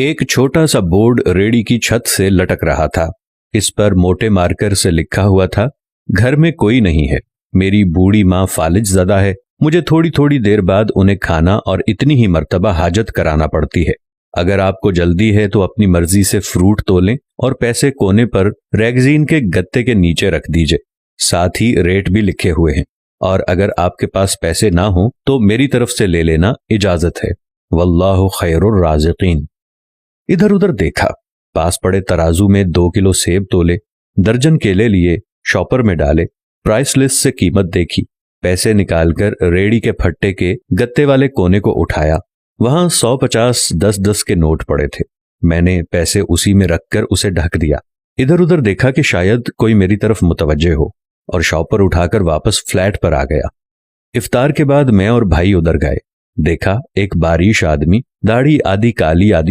एक छोटा सा बोर्ड रेडी की छत से लटक रहा था। इस पर मोटे मार्कर से लिखा हुआ था, घर में कोई नहीं है, मेरी बूढ़ी माँ फालिज ज़दा है, मुझे थोड़ी थोड़ी देर बाद उन्हें खाना और इतनी ही मर्तबा हाजत कराना पड़ती है। अगर आपको जल्दी है तो अपनी मर्जी से फ्रूट तोलें और पैसे कोने पर रैगजीन के गत्ते के नीचे रख दीजिए। साथ ही रेट भी लिखे हुए हैं, और अगर आपके पास पैसे ना हो तो मेरी तरफ से ले लेना, इजाजत है। वल्लाहु खैरुर राज़िकीन। इधर उधर देखा, पास पड़े तराजू में 2 किलो सेब तोले, दर्जन केले लिए, शॉपर में डाले, प्राइस लिस्ट से कीमत देखी, पैसे निकालकर रेडी के फट्टे के गत्ते वाले कोने को उठाया। वहां 100-50 10-10 के नोट पड़े थे। मैंने पैसे उसी में रखकर उसे ढक दिया। इधर उधर देखा कि शायद कोई मेरी तरफ मुतवज्जे हो, और शॉपर उठाकर वापस फ्लैट पर आ गया। इफ्तार के बाद मैं और भाई उधर गए। देखा एक बारिश आदमी, दाढ़ी आधी काली आधी